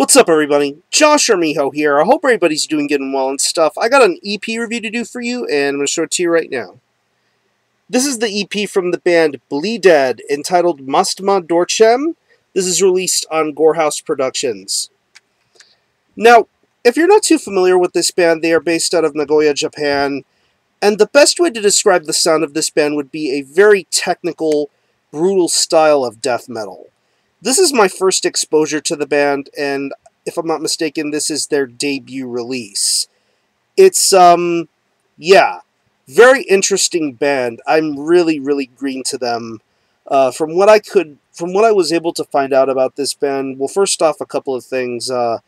What's up, everybody? Josh or Miho here. I hope everybody's doing good and well and stuff. I got an EP review to do for you, and I'm going to show it to you right now. This is the EP from the band Bleedead, entitled Mustma Dorcheme. This is released on Gore House Productions. Now, if you're not too familiar with this band, they are based out of Nagoya, Japan, and the best way to describe the sound of this band would be a very technical, brutal style of death metal. This is my first exposure to the band, and if I'm not mistaken, this is their debut release. It's, yeah, very interesting band. I'm really green to them. From what I was able to find out about this band, well, first off, a couple of things. I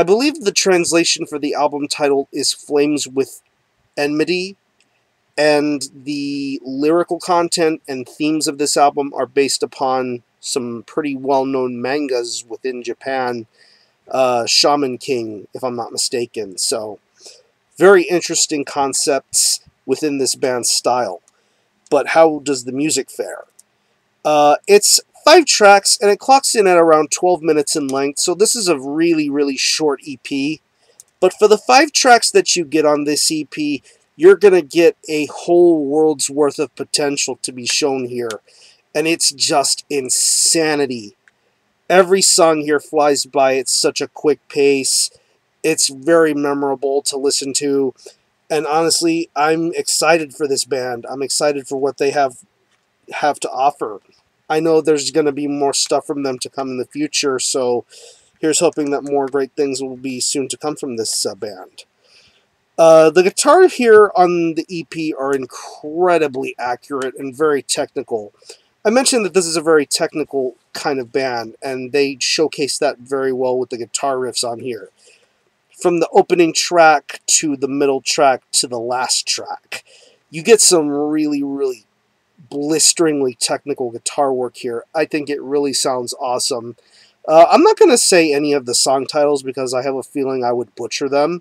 believe the translation for the album title is Flames with Enmity, and the lyrical content and themes of this album are based upon some pretty well-known mangas within Japan, Shaman King, if I'm not mistaken. So, very interesting concepts within this band's style. But how does the music fare? It's 5 tracks, and it clocks in at around 12 minutes in length, so this is a really short EP. But for the 5 tracks that you get on this EP, you're going to get a whole world's worth of potential to be shown here. And it's just insanity. Every song here flies by at such a quick pace. It's very memorable to listen to. And honestly, I'm excited for this band. I'm excited for what they have to offer. I know there's going to be more stuff from them to come in the future, so here's hoping that more great things will be soon to come from this band. The guitar here on the EP are incredibly accurate and very technical. I mentioned that this is a very technical kind of band, and they showcase that very well with the guitar riffs on here. From the opening track to the middle track to the last track, you get some really blisteringly technical guitar work here. I think it really sounds awesome. I'm not going to say any of the song titles because I have a feeling I would butcher them.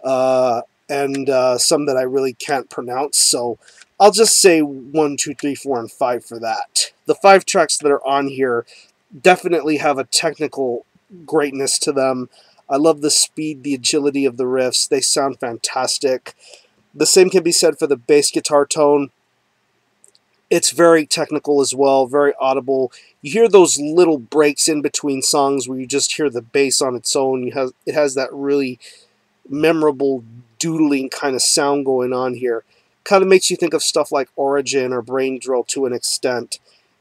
And some that I really can't pronounce, so I'll just say 1, 2, 3, 4, and 5 for that. The 5 tracks that are on here definitely have a technical greatness to them. I love the speed, the agility of the riffs. They sound fantastic. The same can be said for the bass guitar tone. It's very technical as well, very audible. You hear those little breaks in between songs where you just hear the bass on its own. It has that really memorable doodling kind of sound going on here. Kind of makes you think of stuff like Origin or Brain Drill to an extent.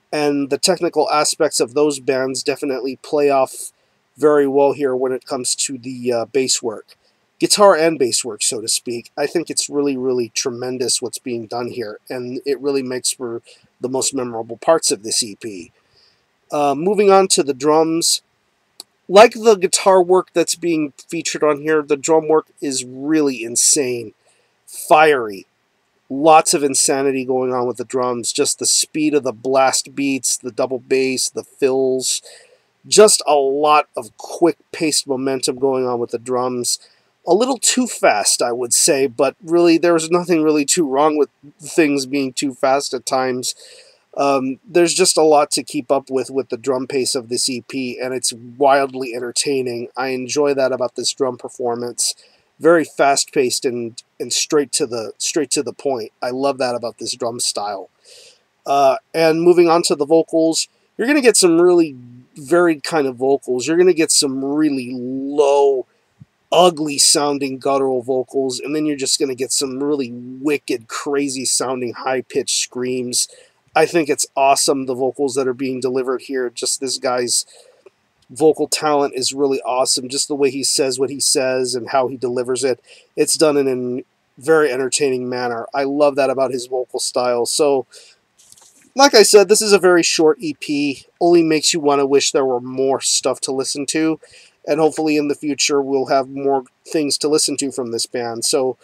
And the technical aspects of those bands definitely play off very well here when it comes to the bass work. Guitar and bass work, so to speak. I think it's really tremendous what's being done here, and it really makes for the most memorable parts of this EP. Moving on to the drums. Like the guitar work that's being featured on here, the drum work is really insane. Fiery. Lots of insanity going on with the drums. Just the speed of the blast beats, the double bass, the fills. Just a lot of quick-paced momentum going on with the drums. A little too fast, I would say, but really there's nothing really too wrong with things being too fast at times. There's just a lot to keep up with the drum pace of this EP, and it's wildly entertaining. I enjoy that about this drum performance. Very fast-paced and straight to the point. I love that about this drum style. And moving on to the vocals, you're going to get some really varied kind of vocals. You're going to get some really low, ugly-sounding guttural vocals, and then you're just going to get some really wicked, crazy-sounding high-pitched screams. I think it's awesome, the vocals that are being delivered here. Just this guy's vocal talent is really awesome. Just the way he says what he says and how he delivers it. It's done in a very entertaining manner. I love that about his vocal style. So, like I said, this is a very short EP. Only makes you want to wish there were more stuff to listen to. And hopefully in the future we'll have more things to listen to from this band. So,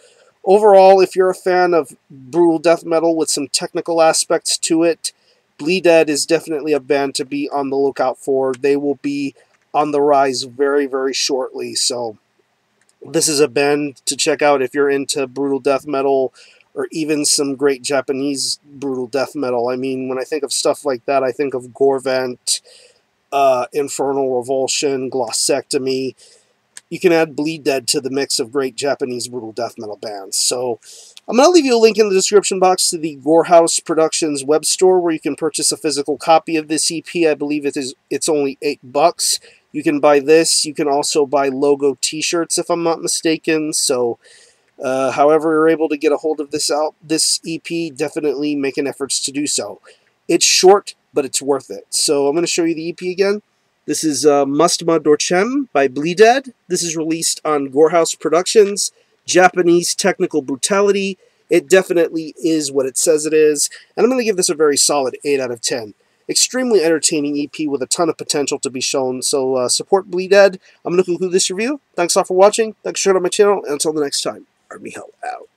overall, if you're a fan of brutal death metal with some technical aspects to it, Bleedead is definitely a band to be on the lookout for. They will be on the rise very shortly. So this is a band to check out if you're into brutal death metal or even some great Japanese brutal death metal. I mean, when I think of stuff like that, I think of Gorevent, Infernal Revulsion, Glossectomy. You can add Bleedead to the mix of great Japanese brutal death metal bands. So I'm going to leave you a link in the description box to the Gore House Productions web store where you can purchase a physical copy of this EP. I believe it's only $8. You can buy this. You can also buy logo t-shirts if I'm not mistaken. So however you're able to get a hold of this EP, definitely making efforts to do so. It's short, but it's worth it. So I'm going to show you the EP again. This is Mustma Dorcheme by Bleedead. This is released on Gore House Productions, Japanese technical brutality. It definitely is what it says it is, and I'm going to give this a very solid 8 out of 10. Extremely entertaining EP with a ton of potential to be shown, so support Bleedead. I'm going to conclude this review. Thanks all for watching. Thanks for showing up my channel, and until the next time, Army Hell out.